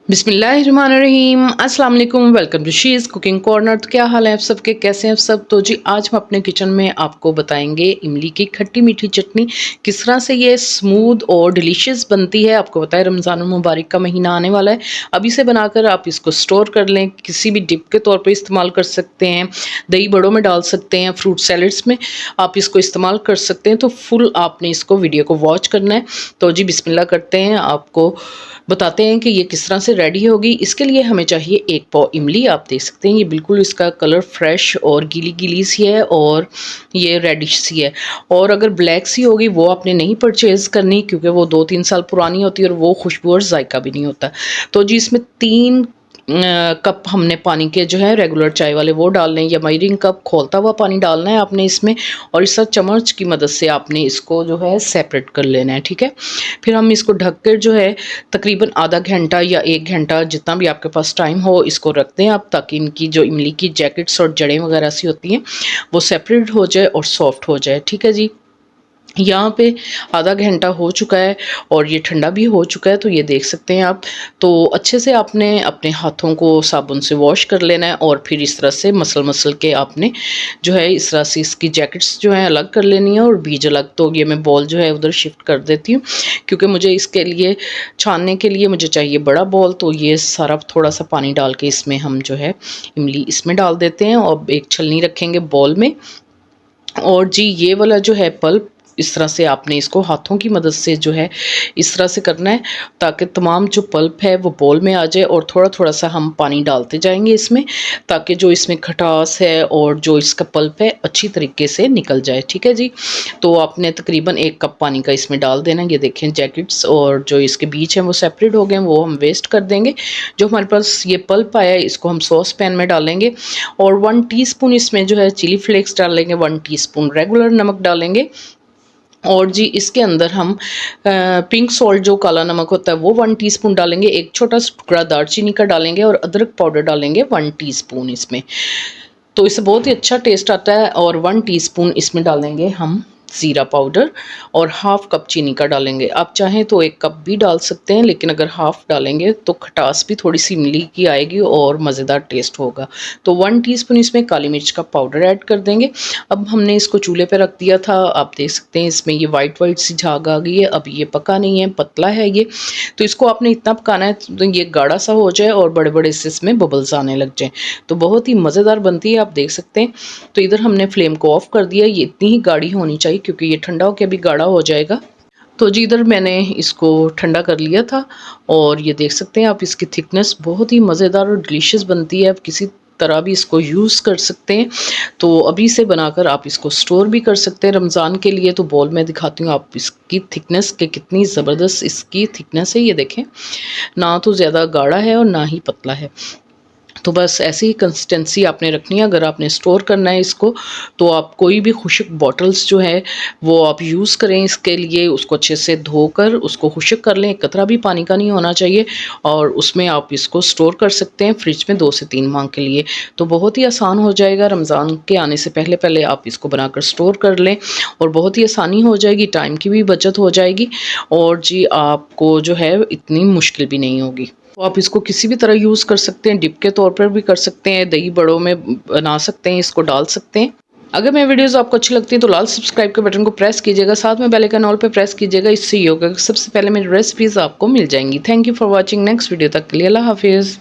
बिस्मिल्लाहिर्रहमानिर्रहीम अस्सलाम वालेकुम। Welcome to she's cooking corner. तो क्या हाल है आप सबके, कैसे हैं आप सब। तो जी आज हम अपने किचन में आपको बताएंगे इमली की खट्टी मीठी चटनी किस तरह से ये स्मूथ और डिलीशियस बनती है। आपको पता है रमज़ान मुबारक का महीना आने वाला है। अभी से बनाकर आप इसको स्टोर कर लें, किसी भी डिप के तौर पर इस्तेमाल कर सकते हैं, दही बड़ों में डाल सकते हैं, फ्रूट सैलड्स में आप इसको इस्तेमाल कर सकते हैं। तो फुल आपने इसको वीडियो को वॉच करना है। तो जी बिस्मिल्लाह करते हैं, आपको बताते हैं कि ये किस तरह से रेडी होगी। इसके लिए हमें चाहिए 1 पाव इमली। आप देख सकते हैं ये बिल्कुल इसका कलर फ्रेश और गीली गीली सी है और ये रेडिश सी है। और अगर ब्लैक सी होगी वो आपने नहीं परचेज़ करनी, क्योंकि वो 2-3 साल पुरानी होती है और वो खुशबू और जायका भी नहीं होता। तो जी इसमें 3 कप हमने पानी के जो है रेगुलर चाय वाले वो डालने हैं, या मेजरिंग कप खौलता हुआ पानी डालना है आपने इसमें। और इस चम्मच की मदद से आपने इसको जो है सेपरेट कर लेना है, ठीक है। फिर हम इसको ढक कर जो है तकरीबन आधा घंटा या 1 घंटा जितना भी आपके पास टाइम हो इसको रख दें आप, ताकि इनकी जो इमली की जैकेट्स और जड़ें वगैरह सी होती हैं वो सेपरेट हो जाए और सॉफ्ट हो जाए, ठीक है जी। यहाँ पे आधा घंटा हो चुका है और ये ठंडा भी हो चुका है, तो ये देख सकते हैं आप। तो अच्छे से आपने अपने हाथों को साबुन से वॉश कर लेना है और फिर इस तरह से मसल मसल के आपने जो है इस तरह से इसकी जैकेट्स जो हैं अलग कर लेनी है और बीज अलग। तो ये मैं बॉल जो है उधर शिफ्ट कर देती हूँ, क्योंकि मुझे इसके लिए छानने के लिए मुझे चाहिए बड़ा बॉल। तो ये सारा थोड़ा सा पानी डाल के इसमें हम जो है इमली इसमें डाल देते हैं और एक छलनी रखेंगे बॉल में। और जी ये वाला जो है पल्प इस तरह से आपने इसको हाथों की मदद से जो है इस तरह से करना है, ताकि तमाम जो पल्प है वो बॉल में आ जाए। और थोड़ा थोड़ा सा हम पानी डालते जाएंगे इसमें, ताकि जो इसमें खटास है और जो इसका पल्प है अच्छी तरीके से निकल जाए, ठीक है जी। तो आपने तकरीबन 1 कप पानी का इसमें डाल देना। ये देखें जैकेट्स और जो इसके बीच हैं वो सेपरेट हो गए, वो हम वेस्ट कर देंगे। जो हमारे पास ये पल्प आया है इसको हम सॉस पैन में डालेंगे और 1 टीस्पून इसमें जो है चिली फ्लेक्स डालेंगे, 1 टीस्पून रेगुलर नमक डालेंगे। और जी इसके अंदर हम पिंक सॉल्ट जो काला नमक होता है वो 1 टीस्पून डालेंगे, एक छोटा सा टुकड़ा दालचीनी का डालेंगे और अदरक पाउडर डालेंगे 1 टीस्पून इसमें। तो इससे बहुत ही अच्छा टेस्ट आता है। और 1 टीस्पून इसमें डालेंगे हम ज़ीरा पाउडर और हाफ़ कप चीनी का डालेंगे। आप चाहें तो 1 कप भी डाल सकते हैं, लेकिन अगर हाफ़ डालेंगे तो खटास भी थोड़ी सी इमली की आएगी और मज़ेदार टेस्ट होगा। तो 1 टीस्पून इसमें काली मिर्च का पाउडर ऐड कर देंगे। अब हमने इसको चूल्हे पे रख दिया था, आप देख सकते हैं इसमें ये वाइट वाइट सी झाग आ गई है। अब ये पका नहीं है, पतला है ये। तो इसको आपने इतना पकाना है तो ये गाढ़ा सा हो जाए और बड़े बड़े से इसमें बबल्स आने लग जाएँ। तो बहुत ही मज़ेदार बनती है, आप देख सकते हैं। तो इधर हमने फ्लेम को ऑफ कर दिया। ये इतनी ही गाढ़ी होनी चाहिए क्योंकि ये ठंडा होकर भी गाढ़ा हो जाएगा। तो जी इधर मैंने इसको ठंडा कर लिया था और ये देख सकते हैं आप, इसकी थिकनेस बहुत ही मज़ेदार और डिलीशियस बनती है। आप किसी तरह भी इसको यूज़ कर सकते हैं। तो अभी से बनाकर आप इसको स्टोर भी कर सकते हैं रमज़ान के लिए। तो बॉल में दिखाती हूँ आप इसकी थिकनेस के, कितनी ज़बरदस्त इसकी थिकनेस है। ये देखें, ना तो ज़्यादा गाढ़ा है और ना ही पतला है। तो बस ऐसी ही कंसिस्टेंसी आपने रखनी है। अगर आपने स्टोर करना है इसको तो आप कोई भी खुश्क बॉटल्स जो है वो आप यूज़ करें इसके लिए। उसको अच्छे से धोकर उसको खुश्क कर लें, एक कतरा भी पानी का नहीं होना चाहिए। और उसमें आप इसको स्टोर कर सकते हैं फ्रिज में 2 से 3 माह के लिए। तो बहुत ही आसान हो जाएगा। रमज़ान के आने से पहले पहले आप इसको बनाकर स्टोर कर लें और बहुत ही आसानी हो जाएगी, टाइम की भी बचत हो जाएगी और जी आपको जो है इतनी मुश्किल भी नहीं होगी। तो आप इसको किसी भी तरह यूज़ कर सकते हैं, डिप के तौर पर भी कर सकते हैं, दही बड़ों में बना सकते हैं, इसको डाल सकते हैं। अगर मेरी वीडियोस आपको अच्छी लगती है तो लाल सब्सक्राइब के बटन को प्रेस कीजिएगा, साथ में बेल आइकन ऑल पे प्रेस कीजिएगा। इससे ये होगा कि सबसे पहले मेरी रेसिपीज़ आपको मिल जाएंगी। Thank you for watching. Next video तक के लिए अल्लाह हाफिज़।